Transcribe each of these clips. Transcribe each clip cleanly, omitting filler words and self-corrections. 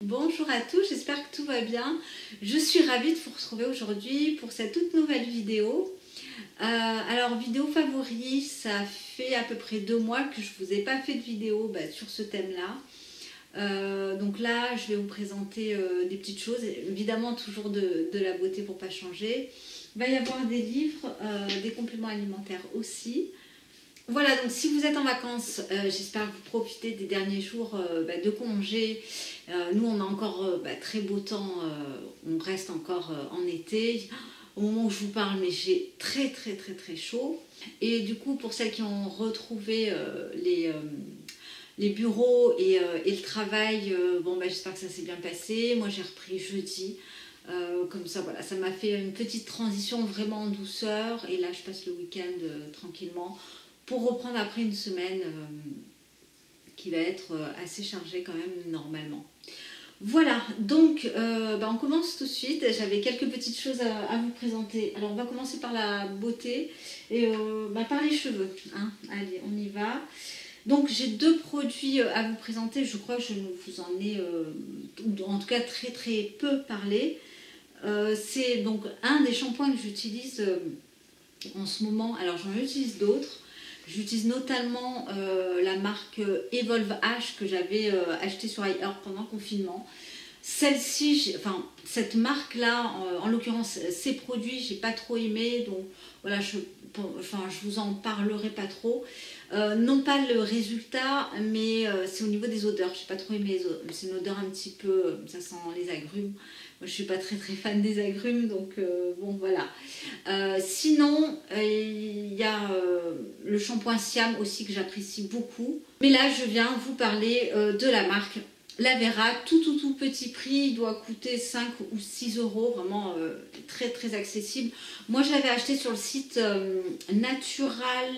Bonjour à tous, j'espère que tout va bien. Je suis ravie de vous retrouver aujourd'hui pour cette toute nouvelle vidéo. Alors vidéo favori, ça fait à peu près 2 mois que je ne vous ai pas fait de vidéo sur ce thème-là. Donc là, je vais vous présenter des petites choses, évidemment toujours de la beauté pour ne pas changer. Il va y avoir des livres, des compléments alimentaires aussi. Voilà, donc si vous êtes en vacances, j'espère que vous profitez des derniers jours de congé. Nous, on a encore très beau temps, on reste encore en été. Au moment où je vous parle, mais j'ai très chaud. Et du coup, pour celles qui ont retrouvé les bureaux et le travail, j'espère que ça s'est bien passé. Moi, j'ai repris jeudi. Comme ça, voilà, ça m'a fait une petite transition vraiment en douceur. Et là, je passe le week-end tranquillement pour reprendre après une semaine qui va être assez chargée quand même normalement. Voilà, donc on commence tout de suite. J'avais quelques petites choses à vous présenter. Alors on va commencer par la beauté et par les cheveux. Hein. Allez, on y va. Donc j'ai 2 produits à vous présenter. Je crois que je vous en ai, en tout cas très peu parlé. C'est donc un des shampoings que j'utilise en ce moment. Alors j'en utilise d'autres. J'utilise notamment la marque Evolve H que j'avais acheté sur iHerb pendant le confinement. Celle-ci, cette marque-là, en l'occurrence, ces produits, j'ai pas trop aimé, donc voilà, je vous en parlerai pas trop. Non pas le résultat, mais c'est au niveau des odeurs. J'ai pas trop aimé les odeurs. C'est une odeur un petit peu, ça sent les agrumes. Moi, je suis pas très fan des agrumes, donc bon voilà. Sinon, il y a le shampoing Siam aussi que j'apprécie beaucoup. Mais là, je viens vous parler de la marque Lavera, tout petit prix, il doit coûter 5 ou 6 euros, vraiment très accessible. Moi, je l'avais acheté sur le site Natural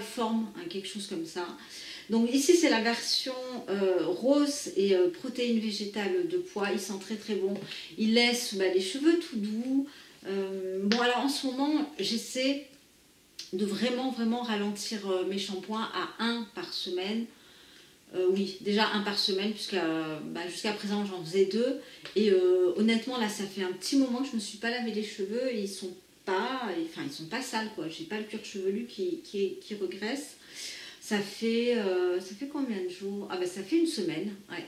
Form, hein, quelque chose comme ça. Donc ici, c'est la version rose et protéines végétales de pois. Il sent très bon. Il laisse les cheveux tout doux. Bon, alors en ce moment, j'essaie de vraiment ralentir mes shampoings à 1 par semaine. Oui, déjà 1 par semaine, jusqu'à présent j'en faisais 2. Et honnêtement, là, ça fait un petit moment que je ne me suis pas lavé les cheveux et ils sont pas sales, quoi. J'ai pas le cuir chevelu qui regresse. Ça fait combien de jours? Ça fait une semaine. Ouais,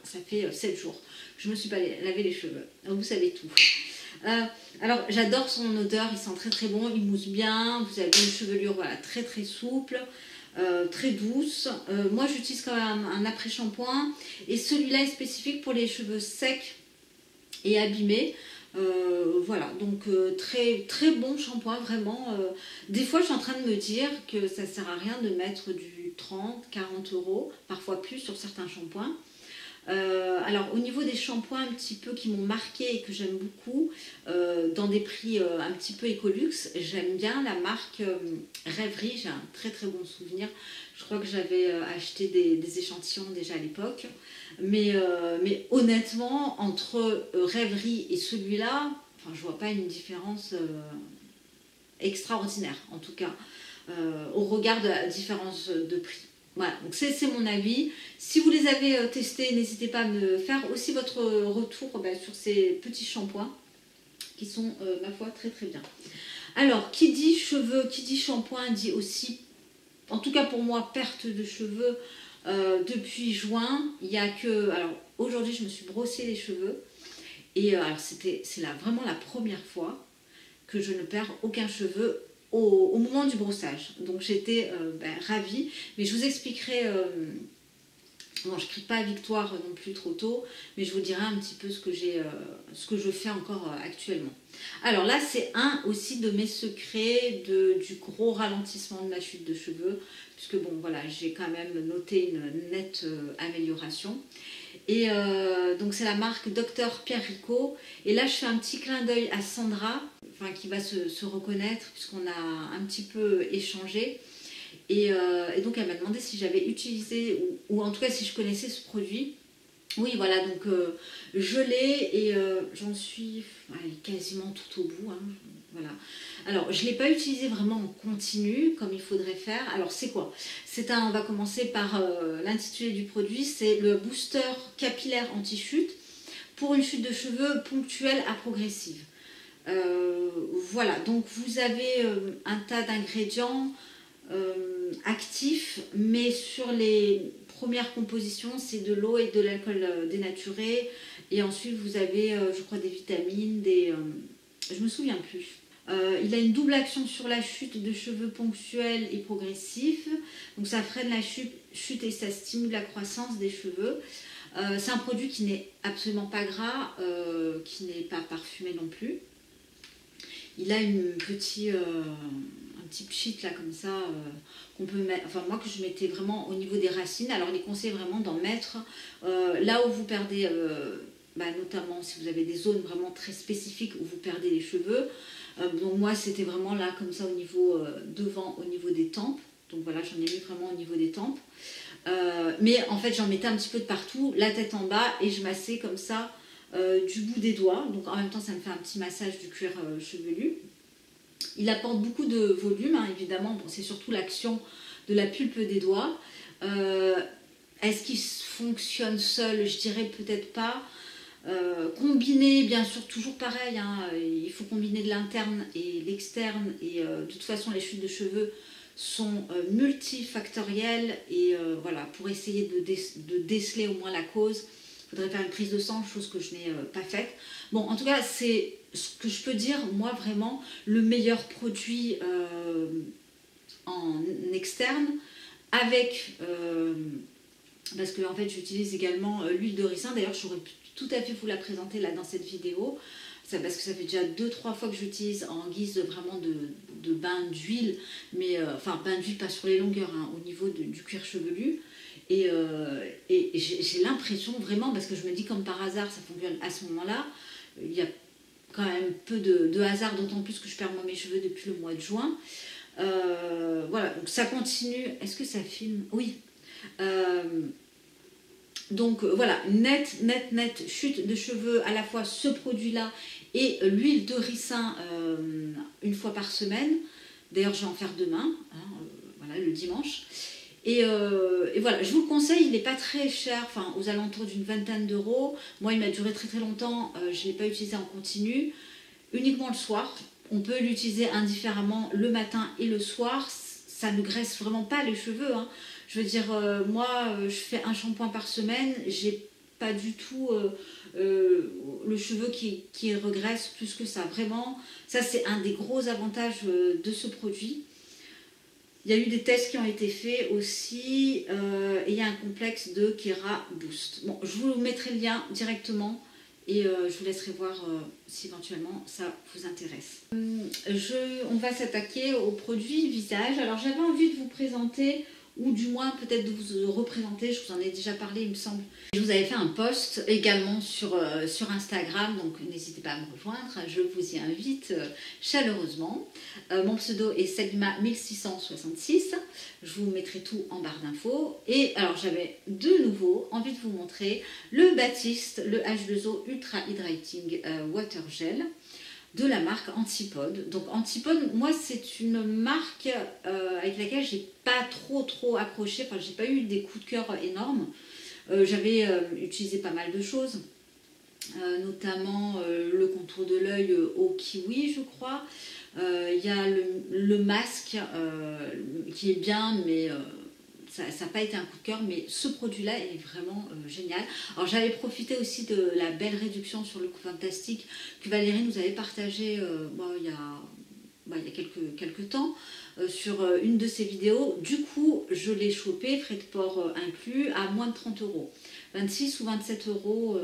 ça fait 7 jours. Je me suis pas lavé les cheveux. Donc, vous savez tout. Alors j'adore son odeur, il sent très bon, il mousse bien. Vous avez une chevelure très souple. Très douce. Moi j'utilise quand même un après-shampoing et celui-là est spécifique pour les cheveux secs et abîmés. Voilà, donc très bon shampoing, vraiment. Des fois je suis en train de me dire que ça sert à rien de mettre du 30-40 euros, parfois plus sur certains shampoings. Alors au niveau des shampoings un petit peu qui m'ont marqué et que j'aime beaucoup, dans des prix un petit peu écolux, j'aime bien la marque Rêverie. J'ai un très bon souvenir. Je crois que j'avais acheté des échantillons déjà à l'époque, mais honnêtement entre Rêverie et celui-là, je vois pas une différence extraordinaire, en tout cas au regard de la différence de prix. Voilà, donc c'est mon avis. Si vous les avez testés, n'hésitez pas à me faire aussi votre retour sur ces petits shampoings qui sont, ma foi, très bien. Alors, qui dit cheveux, qui dit shampoing, dit aussi, en tout cas pour moi, perte de cheveux depuis juin. Il n'y a que... Alors, aujourd'hui, je me suis brossé les cheveux. Et alors, c'est vraiment la première fois que je ne perds aucun cheveu au moment du brossage. Donc j'étais ravie, mais je vous expliquerai, bon, je ne crie pas à victoire non plus trop tôt, mais je vous dirai un petit peu ce que je fais encore actuellement. Alors là, c'est un aussi de mes secrets du gros ralentissement de ma chute de cheveux, puisque bon voilà, j'ai quand même noté une nette amélioration. Et donc c'est la marque Dr Pierre Rico. Et là je fais un petit clin d'œil à Sandra, qui va se reconnaître puisqu'on a un petit peu échangé. Et donc elle m'a demandé si j'avais utilisé, ou en tout cas si je connaissais ce produit. Oui voilà, donc je l'ai et j'en suis quasiment tout au bout. Hein. Voilà. Alors, je ne l'ai pas utilisé vraiment en continu, comme il faudrait faire. Alors, c'est quoi? On va commencer par l'intitulé du produit. C'est le booster capillaire anti-chute pour une chute de cheveux ponctuelle à progressive. Voilà, donc vous avez un tas d'ingrédients actifs, mais sur les premières compositions, c'est de l'eau et de l'alcool dénaturé. Et ensuite, vous avez, je crois, des vitamines, je me souviens plus. Il a une double action sur la chute de cheveux ponctuels et progressifs. Donc ça freine la chute et ça stimule la croissance des cheveux. C'est un produit qui n'est absolument pas gras, qui n'est pas parfumé non plus. Il a un petit pchit là comme ça qu'on peut mettre, enfin moi que je mettais vraiment au niveau des racines. Alors il est conseillé vraiment d'en mettre là où vous perdez, notamment si vous avez des zones vraiment très spécifiques où vous perdez les cheveux. Donc moi c'était vraiment là comme ça au niveau devant, au niveau des tempes. Donc voilà, j'en ai mis vraiment au niveau des tempes. Mais en fait j'en mettais un petit peu de partout, la tête en bas, et je massais comme ça du bout des doigts. Donc en même temps ça me fait un petit massage du cuir chevelu. Il apporte beaucoup de volume, hein, évidemment. Bon, c'est surtout l'action de la pulpe des doigts. Est-ce qu'il fonctionne seul? Je dirais peut-être pas. Combiner, bien sûr, toujours pareil, hein, il faut combiner de l'interne et l'externe, et de toute façon les chutes de cheveux sont multifactorielles, et voilà, pour essayer de déceler au moins la cause, il faudrait faire une prise de sang, chose que je n'ai pas faite. Bon, en tout cas, c'est ce que je peux dire, moi vraiment, le meilleur produit en externe, avec, parce que en fait j'utilise également l'huile de ricin. D'ailleurs j'aurais pu tout à fait vous la présenter là dans cette vidéo, parce que ça fait déjà 2-3 fois que j'utilise en guise vraiment de bain d'huile, mais enfin bain d'huile pas sur les longueurs, hein, au niveau du cuir chevelu. Et j'ai l'impression vraiment, parce que je me dis comme par hasard ça fonctionne à ce moment-là, il y a quand même peu de hasard, d'autant plus que je perds moi mes cheveux depuis le mois de juin. Voilà, donc ça continue. Est-ce que ça filme? Oui. Donc voilà, net chute de cheveux, à la fois ce produit-là et l'huile de ricin une fois par semaine. D'ailleurs, je vais en faire demain, hein, voilà, le dimanche. Et voilà, je vous le conseille, il n'est pas très cher, enfin aux alentours d'une vingtaine d'euros. Moi, il m'a duré très longtemps, je ne l'ai pas utilisé en continu, uniquement le soir. On peut l'utiliser indifféremment le matin et le soir, ça ne graisse vraiment pas les cheveux, hein. Je veux dire, moi, je fais un shampoing par semaine, j'ai pas du tout le cheveu qui regraisse plus que ça. Vraiment, ça c'est un des gros avantages de ce produit. Il y a eu des tests qui ont été faits aussi, et il y a un complexe de Kera Boost. Bon, je vous mettrai le lien directement, et je vous laisserai voir si éventuellement ça vous intéresse. On va s'attaquer aux produits visage. Alors j'avais envie de vous présenter, ou du moins peut-être de vous représenter, je vous en ai déjà parlé il me semble. Je vous avais fait un post également sur Instagram, donc n'hésitez pas à me rejoindre, je vous y invite chaleureusement. Mon pseudo est Salima1666, je vous mettrai tout en barre d'infos. Et alors j'avais de nouveau envie de vous montrer le Batiste, le H2O Ultra Hydrating Water Gel, de la marque Antipode. Donc Antipode, moi c'est une marque avec laquelle j'ai pas trop accroché, enfin j'ai pas eu des coups de cœur énormes. J'avais utilisé pas mal de choses, notamment le contour de l'œil au kiwi je crois. Il y a le masque qui est bien, mais ça n'a pas été un coup de cœur, mais ce produit-là est vraiment génial. Alors j'avais profité aussi de la belle réduction sur Look Fantastic que Valérie nous avait partagée il y a quelques temps sur une de ses vidéos. Du coup, je l'ai chopé, frais de port inclus, à moins de 30 €. 26 ou 27 €,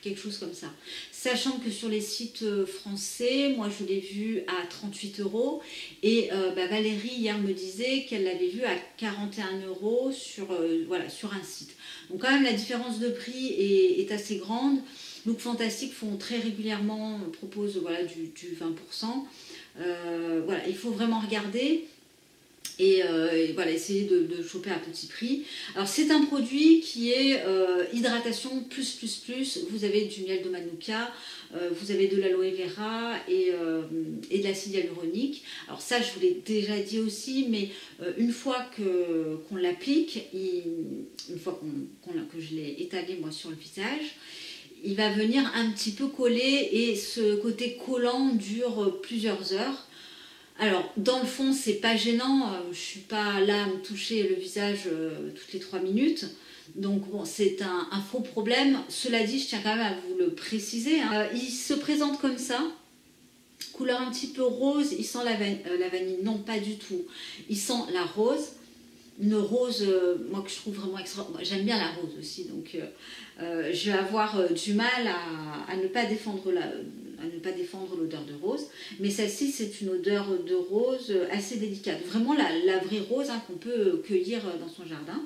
quelque chose comme ça. Sachant que sur les sites français, moi je l'ai vu à 38 €, et Valérie hier me disait qu'elle l'avait vu à 41 € sur un site. Donc quand même la différence de prix est assez grande. Look Fantastic font très régulièrement, proposent du 20%. Voilà, il faut vraiment regarder. Et voilà, essayez de choper à petit prix. Alors c'est un produit qui est hydratation plus. Vous avez du miel de manuka, vous avez de l'aloe vera et de l'acide hyaluronique. Alors ça je vous l'ai déjà dit aussi, mais une fois qu'on l'applique, une fois que je l'ai étalé moi sur le visage, il va venir un petit peu coller et ce côté collant dure plusieurs heures. Alors, dans le fond, c'est pas gênant, je suis pas là à me toucher le visage toutes les 3 minutes. Donc bon, c'est un faux problème. Cela dit, je tiens quand même à vous le préciser, hein. Il se présente comme ça, couleur un petit peu rose. Il sent la vanille, non pas du tout. Il sent la rose. Une rose, moi que je trouve vraiment extraordinaire. J'aime bien la rose aussi, donc je vais avoir du mal à ne pas défendre l'odeur de rose. Mais celle-ci, c'est une odeur de rose assez délicate. Vraiment la vraie rose, hein, qu'on peut cueillir dans son jardin.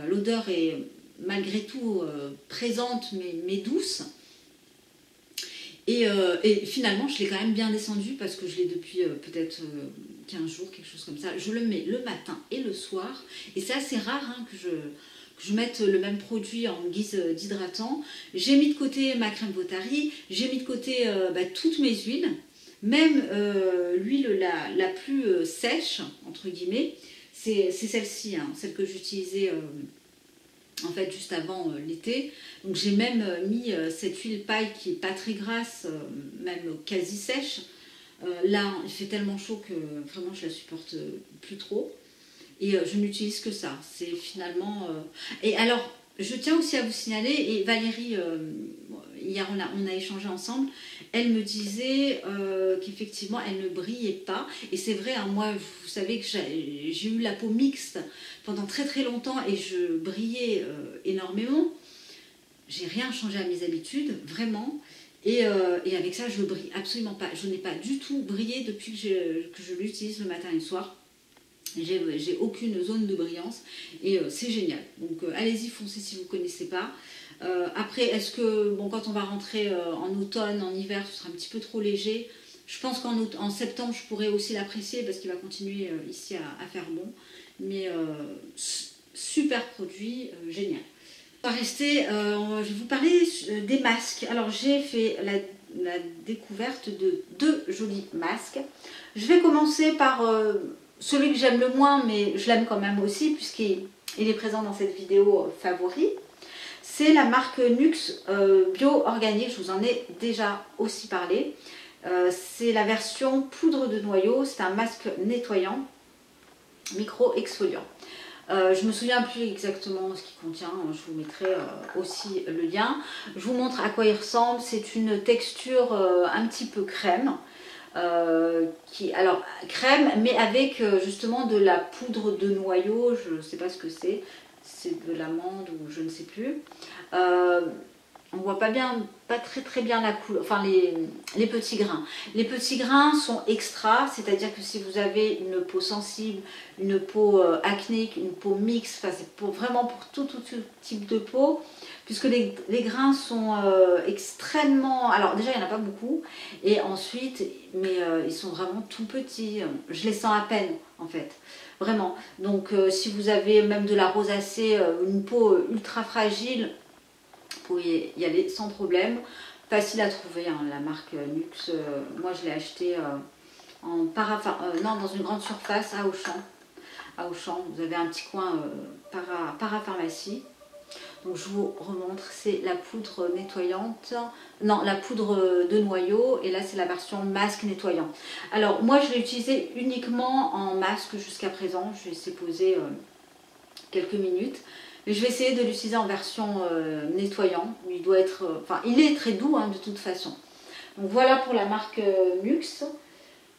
L'odeur est malgré tout présente, mais douce. Et finalement, je l'ai quand même bien descendu parce que je l'ai depuis peut-être 15 jours, quelque chose comme ça. Je le mets le matin et le soir. Et c'est assez rare, hein, que je mette le même produit en guise d'hydratant. J'ai mis de côté ma crème Botari, j'ai mis de côté toutes mes huiles, même l'huile la plus sèche, entre guillemets, c'est celle-ci, hein, celle que j'utilisais en fait juste avant l'été. Donc j'ai même mis cette huile paille qui est pas très grasse, même quasi sèche. Là il fait tellement chaud que vraiment je la supporte plus trop. Et je n'utilise que ça. C'est finalement... Et alors, je tiens aussi à vous signaler, et Valérie, hier on a échangé ensemble, elle me disait qu'effectivement elle ne brillait pas. Et c'est vrai, hein, moi vous savez que j'ai eu la peau mixte pendant très longtemps et je brillais énormément. J'ai rien changé à mes habitudes, vraiment. Et avec ça, je brille absolument pas. Je n'ai pas du tout brillé depuis que je l'utilise le matin et le soir. J'ai aucune zone de brillance et c'est génial. Donc allez-y, foncez si vous ne connaissez pas. Après, est-ce que bon, quand on va rentrer en automne, en hiver, ce sera un petit peu trop léger? Je pense qu'en septembre, je pourrais aussi l'apprécier parce qu'il va continuer ici à faire bon. Mais super produit, génial. On va rester, je vais vous parler des masques. Alors j'ai fait la découverte de 2 jolis masques. Je vais commencer par celui que j'aime le moins, mais je l'aime quand même aussi puisqu'il est présent dans cette vidéo favori. C'est la marque Nuxe Bio Organique, je vous en ai déjà aussi parlé. C'est la version poudre de noyau, c'est un masque nettoyant, micro-exfoliant. Je ne me souviens plus exactement ce qu'il contient, je vous mettrai aussi le lien. Je vous montre à quoi il ressemble, c'est une texture un petit peu crème. Alors crème mais avec justement de la poudre de noyau, je ne sais pas ce que c'est de l'amande ou je ne sais plus. On voit pas très bien la couleur, enfin les petits grains. Les petits grains sont extra, c'est-à-dire que si vous avez une peau sensible, une peau acnéique, une peau mixte, enfin c'est vraiment pour tout type de peau, puisque les grains sont extrêmement... Alors déjà il n'y en a pas beaucoup, et ensuite, mais ils sont vraiment tout petits, je les sens à peine en fait. Vraiment. Donc si vous avez même de la rosacée, une peau ultra fragile, vous pouvez y aller sans problème. Facile à trouver, hein, la marque Nuxe. Moi je l'ai acheté dans une grande surface à Auchan. À Auchan, vous avez un petit coin parapharmacie. Donc je vous remontre, c'est la poudre nettoyante, non, la poudre de noyau, et là c'est la version masque nettoyant. Alors moi je l'ai utilisé uniquement en masque jusqu'à présent, je vais laisser poser quelques minutes. Mais je vais essayer de l'utiliser en version nettoyant. Il doit être, il est très doux, hein, de toute façon. Donc voilà pour la marque Nuxe.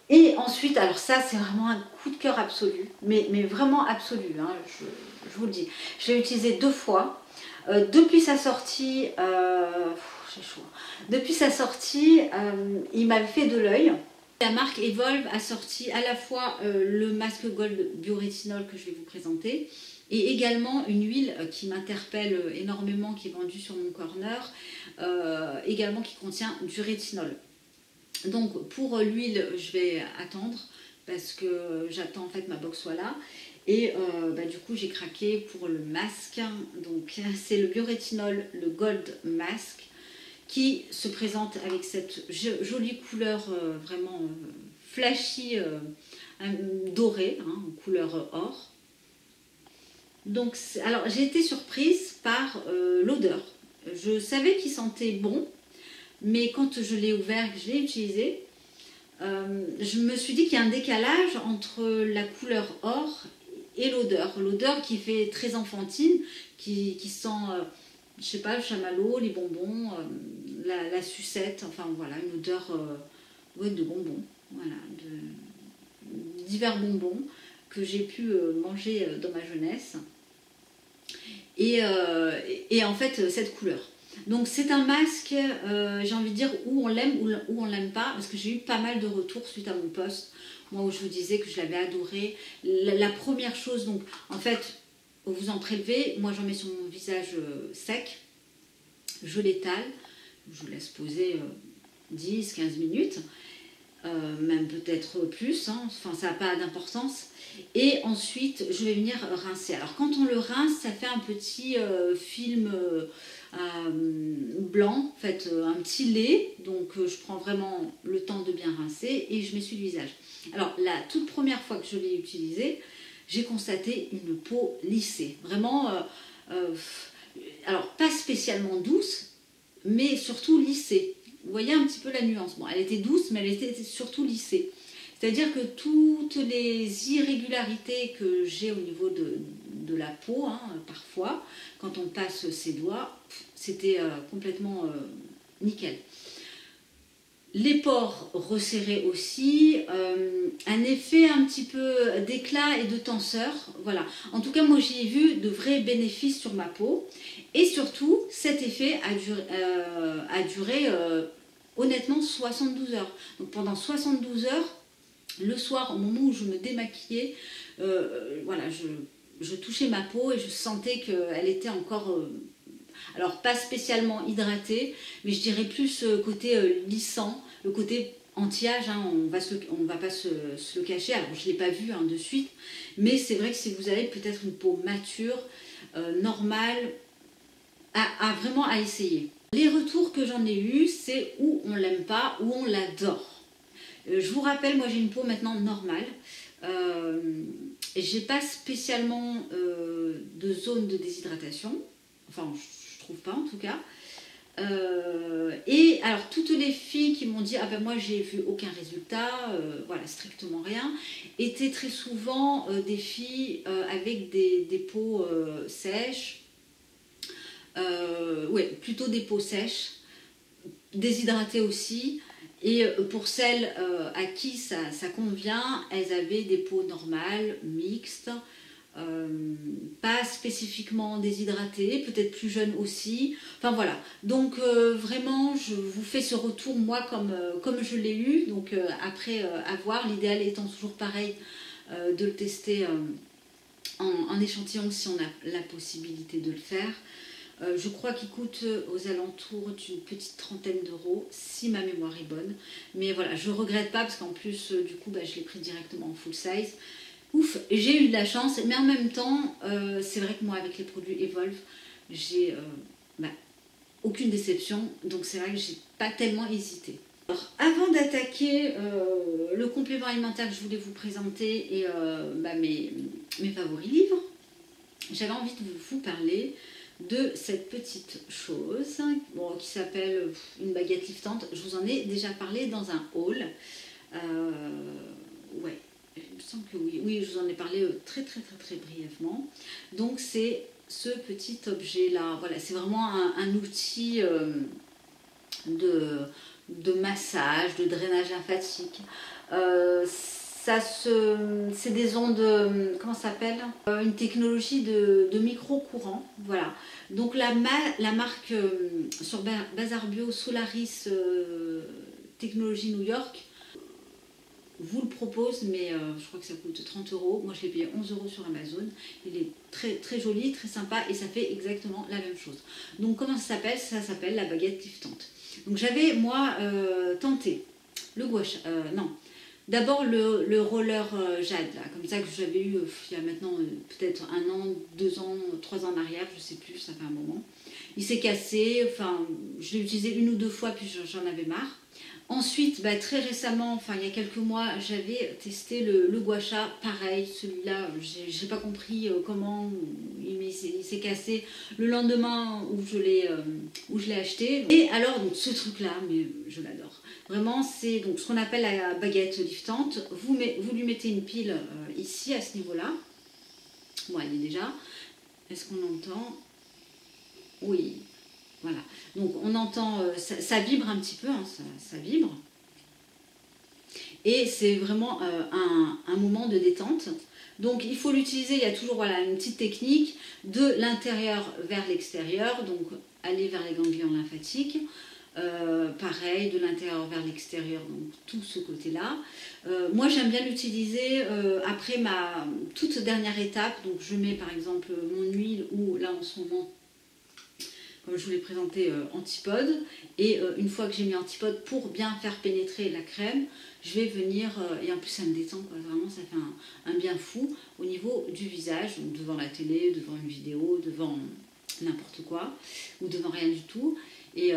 Et ensuite, alors ça c'est vraiment un coup de cœur absolu, mais vraiment absolu, hein, je vous le dis. Je l'ai utilisé 2 fois. Depuis sa sortie, j'ai chaud. Depuis sa sortie, il m'avait fait de l'œil. La marque Evolve a sorti à la fois le masque Gold Biorétinol que je vais vous présenter, et également une huile qui m'interpelle énormément, qui est vendue sur mon corner, également qui contient du rétinol. Donc pour l'huile, je vais attendre parce que j'attends en fait ma box soit là. Et du coup j'ai craqué pour le masque. Donc c'est le biorétinol, le Gold Mask, qui se présente avec cette jolie couleur vraiment flashy, dorée, hein, en couleur or. Donc, alors j'ai été surprise par l'odeur. Je savais qu'il sentait bon, mais quand je l'ai ouvert, que je l'ai utilisé, je me suis dit qu'il y a un décalage entre la couleur or et l'odeur. L'odeur qui fait très enfantine, qui sent, je sais pas, le chamallow, les bonbons, la sucette, enfin voilà, une odeur ouais, de bonbons, voilà, divers bonbons que j'ai pu manger dans ma jeunesse. Et en fait, cette couleur. Donc c'est un masque, j'ai envie de dire, où on l'aime ou on l'aime pas, parce que j'ai eu pas mal de retours suite à mon post, moi où je vous disais que je l'avais adoré. La première chose, donc en fait, vous en prélevez, moi j'en mets sur mon visage sec, je l'étale, je vous laisse poser 10-15 minutes, même peut-être plus, hein, enfin ça n'a pas d'importance. Et ensuite je vais venir rincer. Alors quand on le rince, ça fait un petit film blanc, en fait un petit lait, donc je prends vraiment le temps de bien rincer et je m'essuie le visage. Alors la toute première fois que je l'ai utilisé, j'ai constaté une peau lissée, vraiment, alors pas spécialement douce, mais surtout lissée. Vous voyez un petit peu la nuance. Bon, elle était douce, mais elle était surtout lissée. C'est-à-dire que toutes les irrégularités que j'ai au niveau de la peau, hein, parfois, quand on passe ses doigts, c'était complètement nickel. Les pores resserrés aussi, un effet un petit peu d'éclat et de tenseur, voilà. En tout cas, moi j'ai vu de vrais bénéfices sur ma peau. Et surtout, cet effet a duré honnêtement 72 heures. Donc pendant 72 heures, le soir, au moment où je me démaquillais, voilà, je touchais ma peau et je sentais qu'elle était encore... alors pas spécialement hydratée, mais je dirais plus côté lissant, le côté anti-âge, hein, on va pas se le cacher. Alors je ne l'ai pas vu hein, de suite, mais c'est vrai que si vous avez peut-être une peau mature, normale, vraiment à essayer. Les retours que j'en ai eu, c'est où on l'aime pas, où on l'adore. Je vous rappelle, moi j'ai une peau maintenant normale. Et j'ai pas spécialement de zone de déshydratation. Enfin, je trouve pas en tout cas. Et alors toutes les filles qui m'ont dit ah ben moi j'ai vu aucun résultat, voilà strictement rien, étaient très souvent des filles avec des peaux sèches, ouais plutôt des peaux sèches, déshydratées aussi. Et pour celles à qui ça convient, elles avaient des peaux normales, mixtes, pas spécifiquement déshydratées, peut-être plus jeunes aussi. Enfin voilà, donc vraiment je vous fais ce retour moi comme je l'ai eu. Donc après avoir, l'idéal étant toujours pareil, de le tester en échantillon si on a la possibilité de le faire. Je crois qu'il coûte aux alentours d'une petite trentaine d'euros, si ma mémoire est bonne. Mais voilà, je ne regrette pas parce qu'en plus, du coup, je l'ai pris directement en full size. Ouf, j'ai eu de la chance, mais en même temps, c'est vrai que moi, avec les produits Evolve, j'ai aucune déception. Donc c'est vrai que j'ai pas tellement hésité. Alors, avant d'attaquer le complément alimentaire que je voulais vous présenter et mes favoris livres, j'avais envie de vous parler de cette petite chose qui s'appelle une baguette liftante. Je vous en ai déjà parlé dans un haul. Ouais, il me semble que oui. Oui, je vous en ai parlé très brièvement. Donc c'est ce petit objet là. Voilà, c'est vraiment un outil de massage, de drainage lymphatique. C'est des ondes, comment ça s'appelle, une technologie de micro-courant, voilà. Donc la marque sur Bazar Bio, Solaris Technologie New York, vous le propose, mais je crois que ça coûte 30 euros. Moi je l'ai payé 11 euros sur Amazon. Il est très joli, très sympa et ça fait exactement la même chose. Donc comment ça s'appelle? Ça s'appelle la baguette liftante. Donc j'avais moi tenté le gouache, non. D'abord le roller jade, là, comme ça que j'avais eu il y a maintenant peut-être 1 an, 2 ans, 3 ans en arrière, je sais plus, ça fait un moment. Il s'est cassé, enfin je l'ai utilisé 1 ou 2 fois puis j'en avais marre. Ensuite, bah, très récemment, enfin il y a quelques mois, j'avais testé le gua sha, pareil, celui-là, j'ai pas compris comment il s'est cassé le lendemain où je l'ai acheté. Et alors, donc, ce truc-là, mais je l'adore. Vraiment, c'est donc ce qu'on appelle la baguette liftante. Vous lui mettez une pile ici, à ce niveau-là. Bon, elle est déjà. Est-ce qu'on entend? Oui. Voilà, donc on entend, ça vibre un petit peu, hein, ça vibre. Et c'est vraiment un moment de détente. Donc il faut l'utiliser, il y a toujours voilà, une petite technique de l'intérieur vers l'extérieur, donc aller vers les ganglions lymphatiques. Pareil, de l'intérieur vers l'extérieur, donc tout ce côté-là. Moi j'aime bien l'utiliser après ma toute dernière étape, donc je mets par exemple mon huile ou là en ce moment, comme je vous l'ai présenté, antipode. Et une fois que j'ai mis antipode, pour bien faire pénétrer la crème, je vais venir, et en plus ça me détend, quoi, vraiment ça fait un bien fou au niveau du visage, donc devant la télé, devant une vidéo, devant n'importe quoi, ou devant rien du tout. Et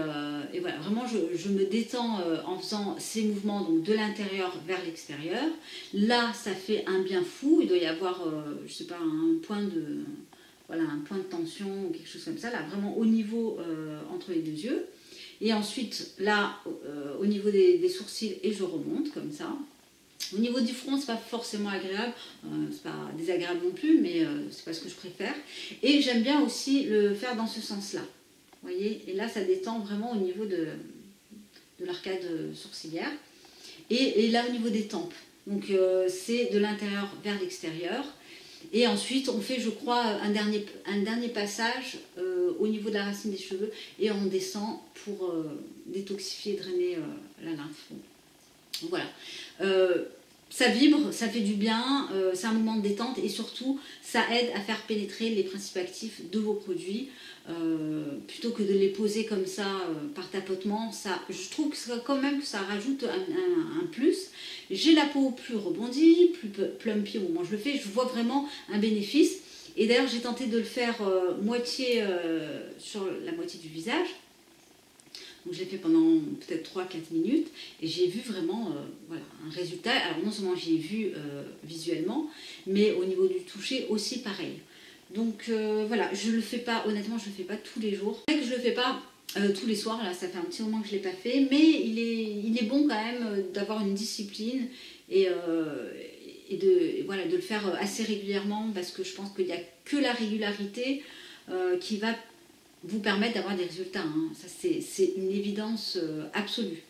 voilà, vraiment je me détends en faisant ces mouvements donc de l'intérieur vers l'extérieur. Là, ça fait un bien fou, il doit y avoir, je sais pas, un point de... Voilà, un point de tension ou quelque chose comme ça, là, vraiment au niveau entre les 2 yeux. Et ensuite, là, au niveau des sourcils, et je remonte comme ça. Au niveau du front, c'est pas forcément agréable, c'est pas désagréable non plus, mais c'est pas ce que je préfère. Et j'aime bien aussi le faire dans ce sens-là. Vous voyez, et là, ça détend vraiment au niveau de l'arcade sourcilière. Et là, au niveau des tempes. Donc, c'est de l'intérieur vers l'extérieur. Et ensuite, on fait, je crois, un dernier passage au niveau de la racine des cheveux et on descend pour détoxifier, drainer la lymphe. Donc, voilà. Ça vibre, ça fait du bien, c'est un moment de détente et surtout, ça aide à faire pénétrer les principes actifs de vos produits. Plutôt que de les poser comme ça par tapotement, je trouve que quand même que ça rajoute un plus. J'ai la peau plus rebondie, plus plumpy au moment où je le fais, je vois vraiment un bénéfice. Et d'ailleurs j'ai tenté de le faire moitié sur la moitié du visage. Donc je l'ai fait pendant peut-être 3-4 minutes et j'ai vu vraiment voilà, un résultat. Alors non seulement j'ai vu visuellement, mais au niveau du toucher aussi pareil. Donc voilà, je le fais pas, honnêtement, je le fais pas tous les jours. C'est vrai que je le fais pas tous les soirs, là ça fait un petit moment que je l'ai pas fait, mais il est bon quand même d'avoir une discipline et voilà, de le faire assez régulièrement parce que je pense qu'il n'y a que la régularité qui va vous permettre d'avoir des résultats. Hein. Ça c'est une évidence absolue.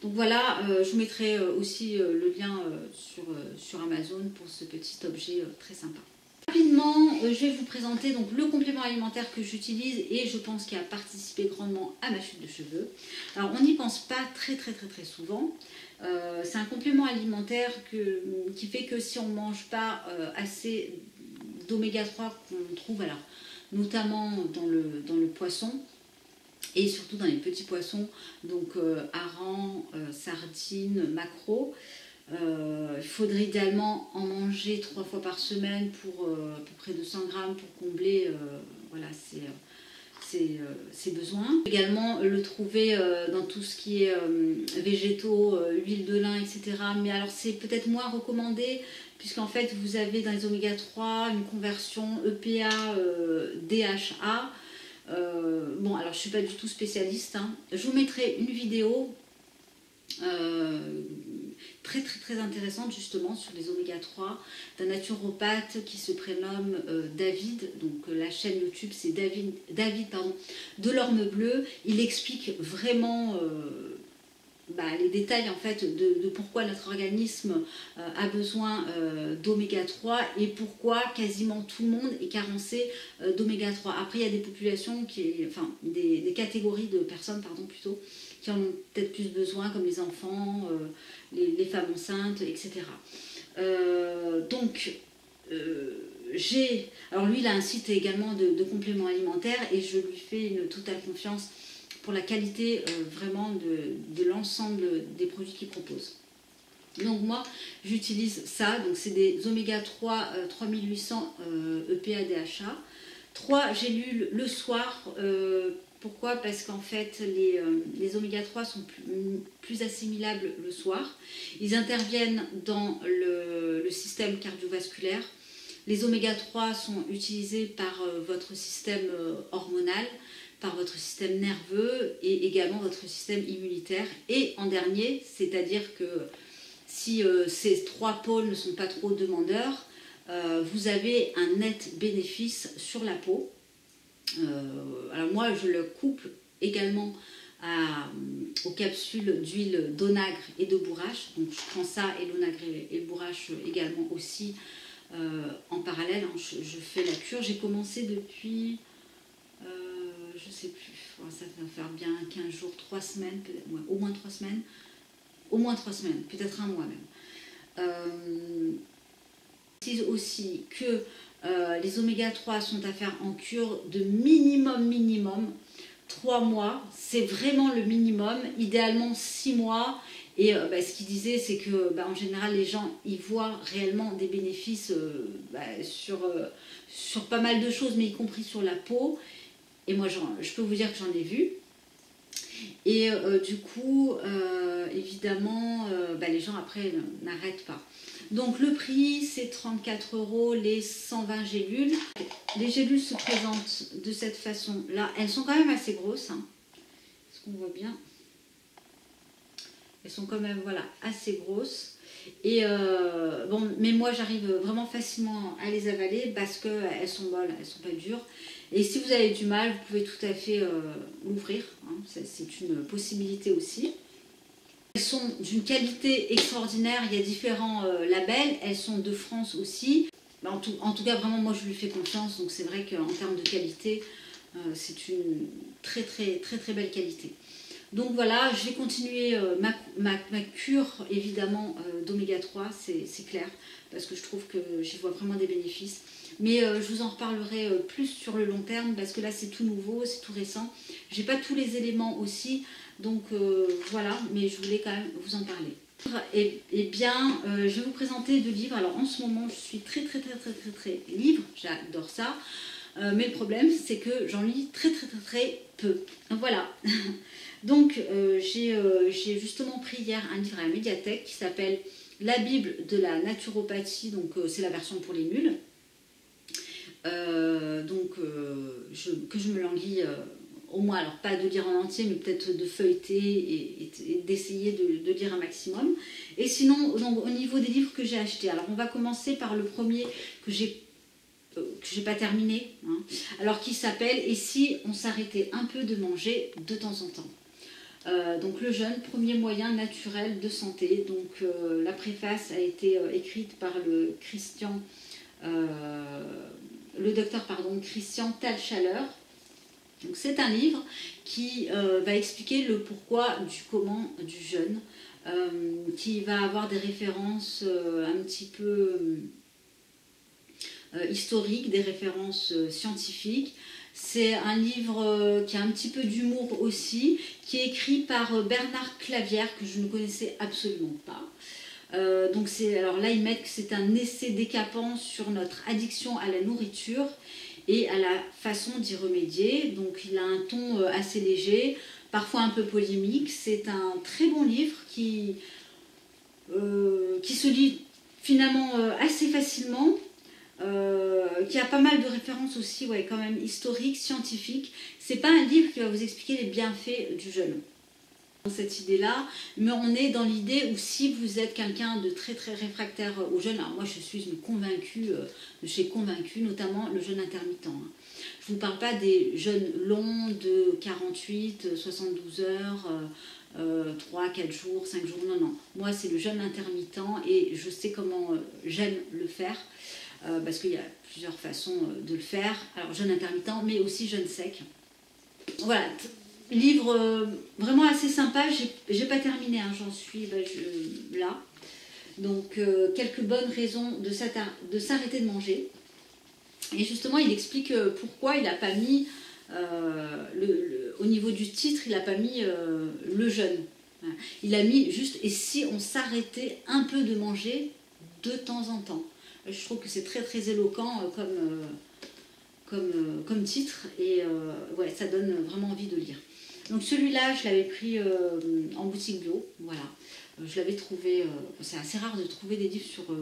Donc voilà, je vous mettrai aussi le lien sur Amazon pour ce petit objet très sympa. Rapidement, je vais vous présenter donc le complément alimentaire que j'utilise et je pense qu'il a participé grandement à ma chute de cheveux. Alors on n'y pense pas très souvent. C'est un complément alimentaire qui fait que si on ne mange pas assez d'oméga 3 qu'on trouve alors notamment dans le poisson et surtout dans les petits poissons, donc harengs, sardines, maquereaux. Il faudrait idéalement en manger 3 fois par semaine pour à peu près 200 grammes pour combler voilà, ses besoins. Également le trouver dans tout ce qui est végétaux, huile de lin, etc. Mais alors c'est peut-être moins recommandé puisqu'en fait vous avez dans les oméga 3 une conversion EPA DHA. Bon alors je ne suis pas du tout spécialiste, hein. Je vous mettrai une vidéo très intéressante justement sur les oméga 3 d'un naturopathe qui se prénomme David, donc la chaîne YouTube c'est David Delorme Bleu. Il explique vraiment les détails en fait de pourquoi notre organisme a besoin d'oméga 3 et pourquoi quasiment tout le monde est carencé d'oméga 3. Après il y a des populations des catégories de personnes plutôt qui en ont peut-être plus besoin comme les enfants, les femmes enceintes, etc. Alors lui il a un site également de compléments alimentaires et je lui fais une totale confiance pour la qualité vraiment de l'ensemble des produits qu'il propose. Donc moi j'utilise ça, donc c'est des oméga 3 3800 EPA DHA, 3 gélules le soir. Pourquoi? Parce qu'en fait les oméga 3 sont plus assimilables le soir. Ils interviennent dans le système cardiovasculaire. Les oméga 3 sont utilisés par votre système hormonal, par votre système nerveux et également votre système immunitaire. Et en dernier, c'est-à-dire que si ces 3 pôles ne sont pas trop demandeurs, vous avez un net bénéfice sur la peau. Alors moi, je le couple également aux capsules d'huile d'onagre et de bourrache. Donc je prends ça et l'onagre et le bourrache également aussi en parallèle. Je fais la cure. J'ai commencé depuis, je sais plus, ça va faire bien 15 jours, 3 semaines, ouais, au moins 3 semaines. Au moins 3 semaines, peut-être un mois même. Je précise aussi que les oméga 3 sont à faire en cure de minimum 3 mois. C'est vraiment le minimum, idéalement 6 mois. Et ce qu'il disait, c'est que en général, les gens ils voient réellement des bénéfices sur pas mal de choses, mais y compris sur la peau. Et moi, je peux vous dire que j'en ai vu. Et du coup, évidemment, les gens après n'arrêtent pas. Donc le prix, c'est 34 € les 120 gélules. Les gélules se présentent de cette façon-là. Elles sont quand même assez grosses. Hein. Est-ce qu'on voit bien? Elles sont quand même assez grosses. Et mais moi j'arrive vraiment facilement à les avaler parce qu'elles sont molles, elles sont pas dures. Et si vous avez du mal, vous pouvez tout à fait l'ouvrir. Hein. C'est une possibilité aussi. Elles sont d'une qualité extraordinaire. Il y a différents labels. Elles sont de France aussi. En tout cas, vraiment, moi je lui fais confiance. Donc c'est vrai qu'en termes de qualité, c'est une très belle qualité. Donc voilà, je vais continuer ma cure évidemment d'oméga 3, c'est clair, parce que je trouve que j'y vois vraiment des bénéfices. Mais je vous en reparlerai plus sur le long terme, parce que là c'est tout nouveau, c'est tout récent. J'ai pas tous les éléments aussi, donc voilà, mais je voulais quand même vous en parler. Et bien, je vais vous présenter 2 livres. Alors en ce moment, je suis très livre, j'adore ça. Mais le problème, c'est que j'en lis très peu. Voilà. Donc, j'ai justement pris hier un livre à la médiathèque qui s'appelle La Bible de la naturopathie. Donc, c'est la version pour les nuls. Que je me l'en lis au moins, alors pas de lire en entier, mais peut-être de feuilleter et d'essayer de lire un maximum. Et sinon, donc, au niveau des livres que j'ai achetés, alors on va commencer par le premier que j'ai pas terminé, hein, alors qui s'appelle « Et si on s'arrêtait un peu de manger de temps en temps ?» Donc le jeûne, premier moyen naturel de santé. Donc la préface a été écrite par le docteur Christian Thalschaller. Donc c'est un livre qui va expliquer le pourquoi du comment du jeûne, qui va avoir des références un petit peu historiques, des références scientifiques. C'est un livre qui a un petit peu d'humour aussi, qui est écrit par Bernard Clavière, que je ne connaissais absolument pas. Alors là, ils mettent que c'est un essai décapant sur notre addiction à la nourriture et à la façon d'y remédier. Donc il a un ton assez léger, parfois un peu polémique. C'est un très bon livre qui se lit finalement assez facilement. Qui a pas mal de références aussi, quand même historiques, scientifiques. C'est pas un livre qui va vous expliquer les bienfaits du jeûne, dans cette idée-là, mais on est dans l'idée où si vous êtes quelqu'un de très réfractaire au jeûne, alors moi je suis une convaincue, notamment le jeûne intermittent. Hein. Je vous parle pas des jeûnes longs de 48, 72 heures, 3, 4 jours, 5 jours, non. Moi c'est le jeûne intermittent et je sais comment j'aime le faire. Parce qu'il y a plusieurs façons de le faire. Alors jeûne intermittent, mais aussi jeûne sec. Voilà, livre vraiment assez sympa. J'ai pas terminé, hein, j'en suis là. Donc quelques bonnes raisons de s'arrêter de manger. Et justement, il explique pourquoi il n'a pas mis, au niveau du titre, il n'a pas mis le jeûne. Voilà. Il a mis juste, et si on s'arrêtait un peu de manger de temps en temps. Je trouve que c'est très très éloquent comme titre, et ouais, ça donne vraiment envie de lire. Donc celui-là, je l'avais pris en boutique bio, voilà. Je l'avais trouvé, c'est assez rare de trouver des livres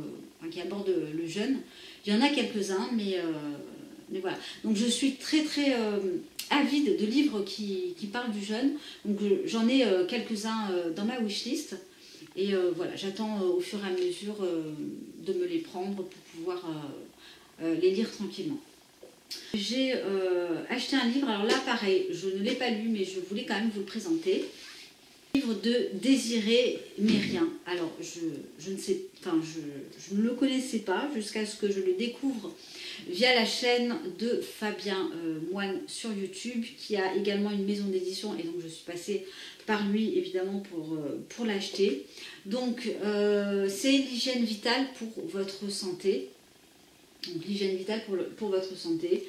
qui abordent le jeûne. Il y en a quelques-uns, mais voilà. Donc je suis très très avide de livres qui parlent du jeûne. Donc j'en ai quelques-uns dans ma wishlist. Et voilà, j'attends au fur et à mesure de me les prendre pour pouvoir les lire tranquillement. J'ai acheté un livre, alors là pareil, je ne l'ai pas lu, mais je voulais quand même vous le présenter. Livre de Désiré Mérien. Alors je ne sais, enfin je ne le connaissais pas jusqu'à ce que je le découvre via la chaîne de Fabien Moine sur YouTube, qui a également une maison d'édition, et donc je suis passée par lui évidemment pour l'acheter. Donc c'est l'hygiène vitale pour votre santé. Donc l'hygiène vitale pour votre santé.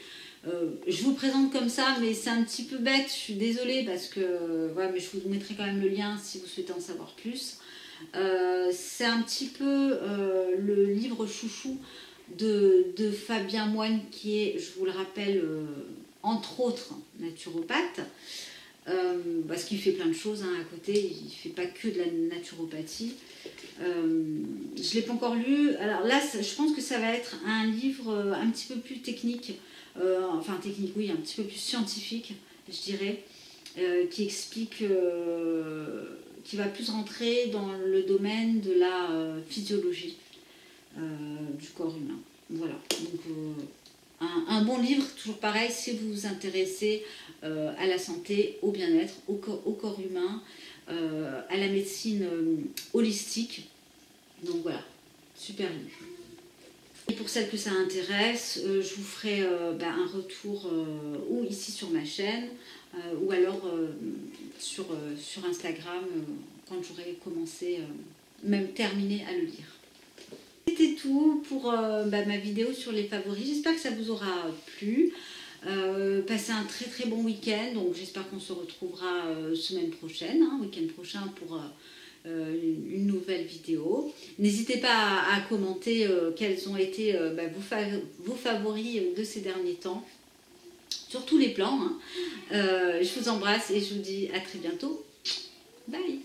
Je vous présente comme ça, mais c'est un petit peu bête, je suis désolée, parce que voilà, mais je vous mettrai quand même le lien si vous souhaitez en savoir plus. C'est un petit peu le livre chouchou de Fabien Moine, qui est, je vous le rappelle, entre autres naturopathe, parce qu'il fait plein de choses à côté, il ne fait pas que de la naturopathie. Je ne l'ai pas encore lu. Alors là, je pense que ça va être un livre un petit peu plus technique, enfin technique, oui, un petit peu plus scientifique, je dirais, qui explique, qui va plus rentrer dans le domaine de la physiologie du corps humain. Voilà, donc un bon livre, toujours pareil, si vous vous intéressez à la santé, au bien-être, au corps humain, à la médecine holistique. Donc voilà, super livre. Et pour celles que ça intéresse, je vous ferai un retour ou ici sur ma chaîne, ou alors sur Instagram quand j'aurai commencé, même terminé à le lire. C'était tout pour ma vidéo sur les favoris. J'espère que ça vous aura plu. Passez un très très bon week-end. Donc j'espère qu'on se retrouvera semaine prochaine, week-end prochain pour une nouvelle vidéo. N'hésitez pas à commenter quels ont été vos favoris de ces derniers temps, sur tous les plans. Je vous embrasse et je vous dis à très bientôt. Bye.